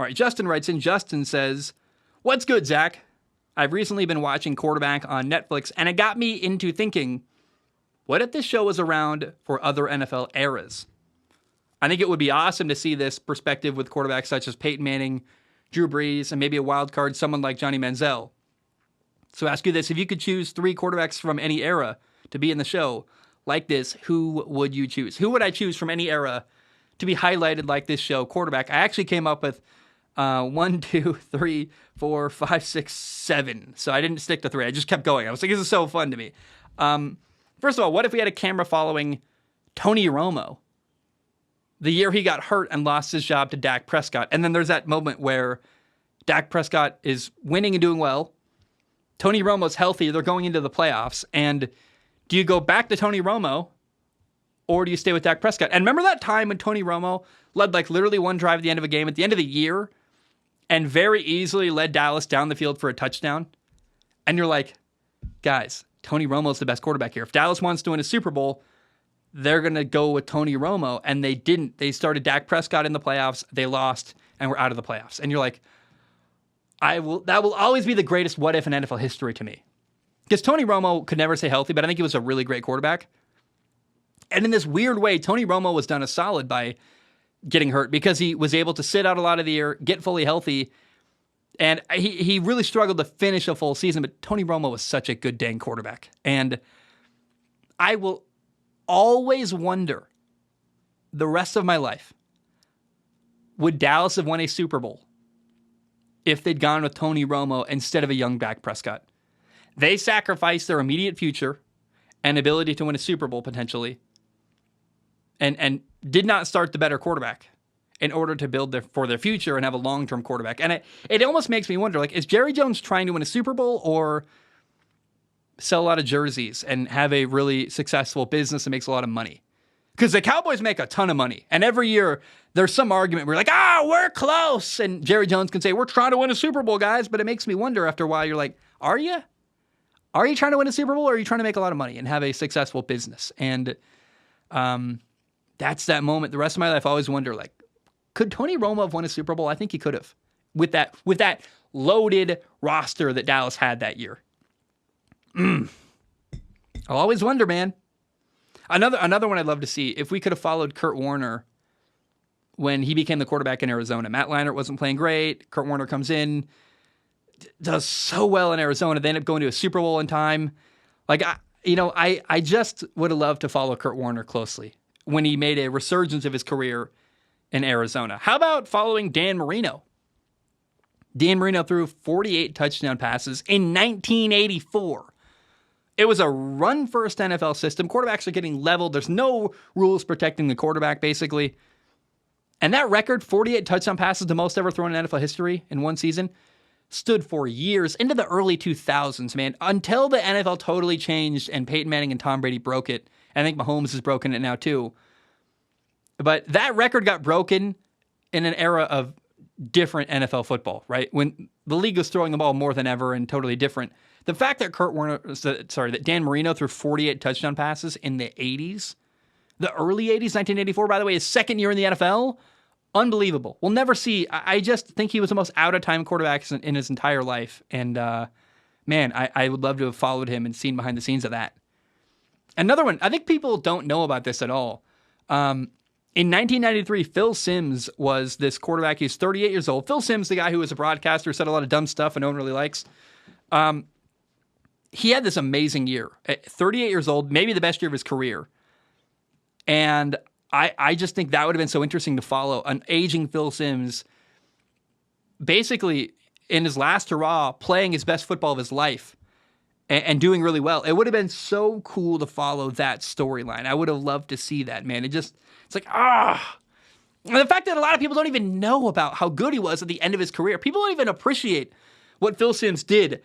All right, Justin writes in. Justin says, "What's good, Zach? I've recently been watching Quarterback on Netflix, and it got me into thinking, what if this show was around for other NFL eras? I think it would be awesome to see this perspective with quarterbacks such as Peyton Manning, Drew Brees, and maybe a wild card, someone like Johnny Manziel. So ask you this, if you could choose 3 quarterbacks from any era to be in the show like this, who would you choose? Who would I choose from any era to be highlighted like this show, Quarterback? I actually came up with 1, 2, 3, 4, 5, 6, 7. So I didn't stick to 3. I just kept going. I was like, this is so fun to me. First of all, what if we had a camera following Tony Romo the year he got hurt and lost his job to Dak Prescott? And then there's that moment where Dak Prescott is winning and doing well. Tony Romo's healthy. They're going into the playoffs. And do you go back to Tony Romo or do you stay with Dak Prescott? And remember that time when Tony Romo led like literally one drive at the end of a game at the end of the year and very easily led Dallas down the field for a touchdown? And you're like, guys, Tony Romo's the best quarterback here. If Dallas wants to win a Super Bowl, they're going to go with Tony Romo. And they didn't. They started Dak Prescott in the playoffs. They lost and we're out of the playoffs. And you're like, that will always be the greatest what if in NFL history to me. Because Tony Romo could never stay healthy, but I think he was a really great quarterback. And in this weird way, Tony Romo was done a solid by getting hurt because he was able to sit out a lot of the year, get fully healthy, and he really struggled to finish a full season, but Tony Romo was such a good dang quarterback. And I will always wonder the rest of my life, would Dallas have won a Super Bowl if they'd gone with Tony Romo instead of a young Dak Prescott? They sacrificed their immediate future and ability to win a Super Bowl potentially and did not start the better quarterback in order to build for their future and have a long-term quarterback. And it almost makes me wonder, like, is Jerry Jones trying to win a Super Bowl or sell a lot of jerseys and have a really successful business that makes a lot of money? Because the Cowboys make a ton of money. And every year there's some argument where you're like, we're close. And Jerry Jones can say, we're trying to win a Super Bowl, guys. But it makes me wonder after a while, you're like, are you? Are you trying to win a Super Bowl or are you trying to make a lot of money and have a successful business? And that's that moment. The rest of my life, I always wonder, like, could Tony Romo have won a Super Bowl? I think he could have with that loaded roster that Dallas had that year. I'll always wonder, man. Another one I'd love to see, if we could have followed Kurt Warner when he became the quarterback in Arizona. Matt Leinart wasn't playing great. Kurt Warner comes in, does so well in Arizona. They end up going to a Super Bowl in time. Like, I just would have loved to follow Kurt Warner closely when he made a resurgence of his career in Arizona. How about following Dan Marino? Dan Marino threw 48 touchdown passes in 1984. It was a run-first NFL system. Quarterbacks are getting leveled. There's no rules protecting the quarterback, basically. And that record, 48 touchdown passes, the most ever thrown in NFL history in one season, stood for years into the early 2000s, man, until the NFL totally changed and Peyton Manning and Tom Brady broke it. I think Mahomes has broken it now, too. But that record got broken in an era of different NFL football, right? When the league was throwing the ball more than ever and totally different. The fact that that Dan Marino threw 48 touchdown passes in the 80s, the early 80s, 1984, by the way, his second year in the NFL, unbelievable. We'll never see. I just think he was the most out-of-time quarterback in his entire life. And, man, I would love to have followed him and seen behind the scenes of that. Another one, I think people don't know about this at all. In 1993, Phil Simms was this quarterback. He's 38 years old. Phil Simms, the guy who was a broadcaster, said a lot of dumb stuff and no one really likes. He had this amazing year. At 38 years old, maybe the best year of his career. And I just think that would have been so interesting to follow an aging Phil Simms basically in his last hurrah playing his best football of his life and doing really well. It would have been so cool to follow that storyline. I would have loved to see that, man. It's like, And the fact that a lot of people don't even know about how good he was at the end of his career. People don't even appreciate what Phil Simms did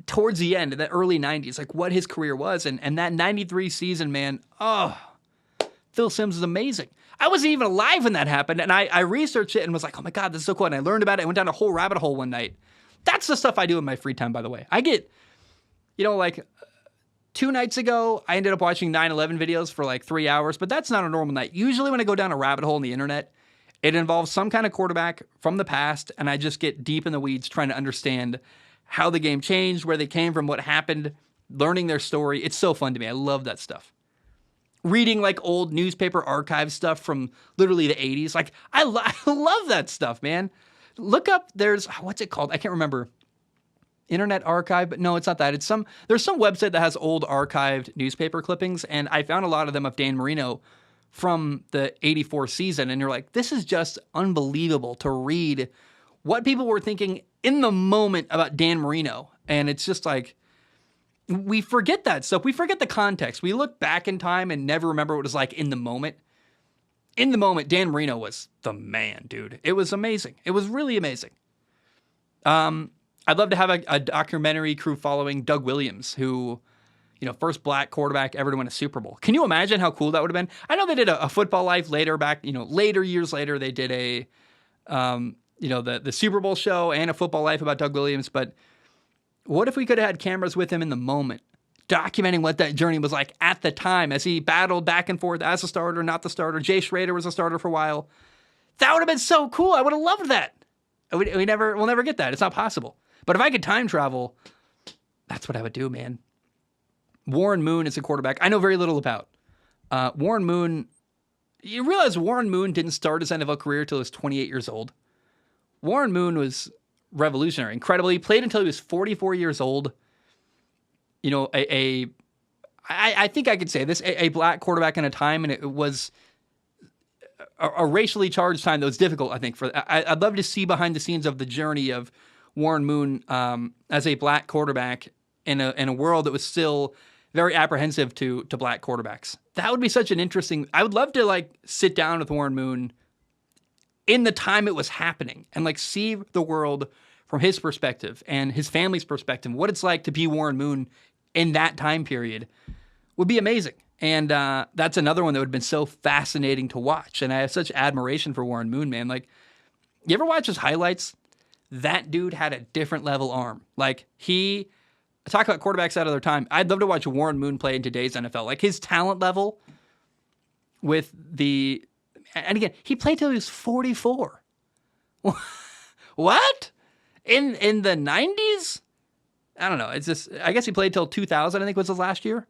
towards the end, in the early 90s, like what his career was. And that 93 season, man, Phil Simms is amazing. I wasn't even alive when that happened, and I researched it and was like, oh my God, this is so cool. And I learned about it. I went down a whole rabbit hole one night. That's the stuff I do in my free time, by the way. I get, like 2 nights ago, I ended up watching 9/11 videos for like 3 hours, but that's not a normal night. Usually when I go down a rabbit hole on the internet, It involves some kind of quarterback from the past, and I just get deep in the weeds trying to understand how the game changed, where they came from, what happened, learning their story. It's so fun to me. I love that stuff. Reading like old newspaper archive stuff from literally the 80s. Like, I love that stuff, man. Look up, what's it called? I can't remember. Internet Archive, but no, it's not that. There's some website that has old archived newspaper clippings, and I found a lot of them of Dan Marino from the 84 season, and you're like, this is just unbelievable to read what people were thinking in the moment about Dan Marino. And it's just like, we forget that stuff. We forget the context. We look back in time and never remember what it was like in the moment. In the moment, Dan Marino was the man, dude. It was amazing. It was really amazing. I'd love to have a documentary crew following Doug Williams, who, first black quarterback ever to win a Super Bowl. Can you imagine how cool that would have been? I know they did a Football Life later back, later years later, they did the Super Bowl show and a Football Life about Doug Williams. But what if we could have had cameras with him in the moment, documenting what that journey was like at the time as he battled back and forth as a starter, not the starter. Jay Schrader was a starter for a while. That would have been so cool. I would have loved that. We'll never get that. It's not possible. But if I could time travel, that's what I would do, man. Warren Moon is a quarterback I know very little about. Warren Moon, you realize Warren Moon didn't start his NFL career until he was 28 years old. Warren Moon was revolutionary, incredible. He played until he was 44 years old. I think I could say this, a black quarterback in a time, and it was a racially charged time that was difficult, I think. I'd love to see behind the scenes of the journey of Warren Moon as a black quarterback in a world that was still very apprehensive to black quarterbacks. That would be such an interesting. I would love to sit down with Warren Moon in the time it was happening and see the world from his perspective and his family's perspective. What it's like to be Warren Moon in that time period would be amazing. And that's another one that would have been so fascinating to watch. And I have such admiration for Warren Moon, man. You ever watch his highlights? That dude had a different level arm. Talk about quarterbacks out of their time. I'd love to watch Warren Moon play in today's NFL. His talent level and again, he played till he was 44. What? In the 90s? I don't know. It's just, I guess he played till 2000, I think was his last year.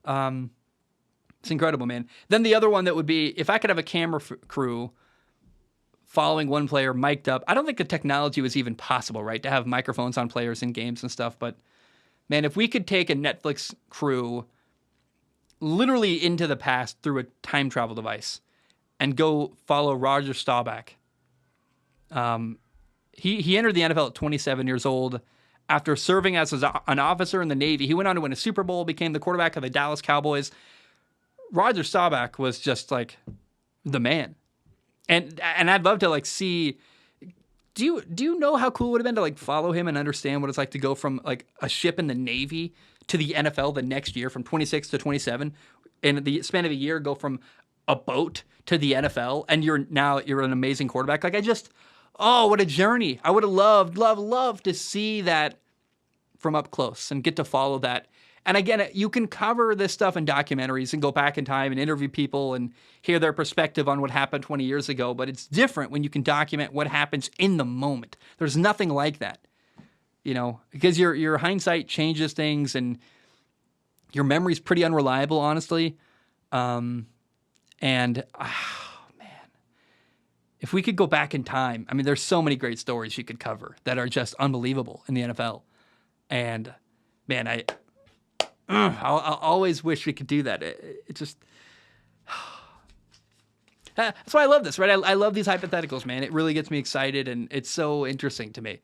It's incredible, man. Then the other one that would be, if I could have a camera crew following one player mic'd up. I don't think the technology was even possible, right, to have microphones on players in games and stuff. But, man, if we could take a Netflix crew literally into the past through a time travel device and go follow Roger Staubach. He entered the NFL at 27 years old. After serving as an officer in the Navy, he went on to win a Super Bowl, became the quarterback of the Dallas Cowboys. Roger Staubach was just the man. And I'd love to see. Do you know how cool it would have been to follow him and understand what it's like to go from a ship in the Navy to the NFL the next year, from 26 to 27, in the span of a year, go from a boat to the NFL, and you're an amazing quarterback. What a journey! I would have loved to see that from up close and get to follow that. And again, you can cover this stuff in documentaries and go back in time and interview people and hear their perspective on what happened 20 years ago. But it's different when you can document what happens in the moment. There's nothing like that, because your hindsight changes things and your memory's pretty unreliable, honestly. Man, if we could go back in time, there's so many great stories you could cover that are just unbelievable in the NFL. And man, I'll always wish we could do that. It just, that's why I love this, right? I love these hypotheticals, man. It really gets me excited, and it's so interesting to me.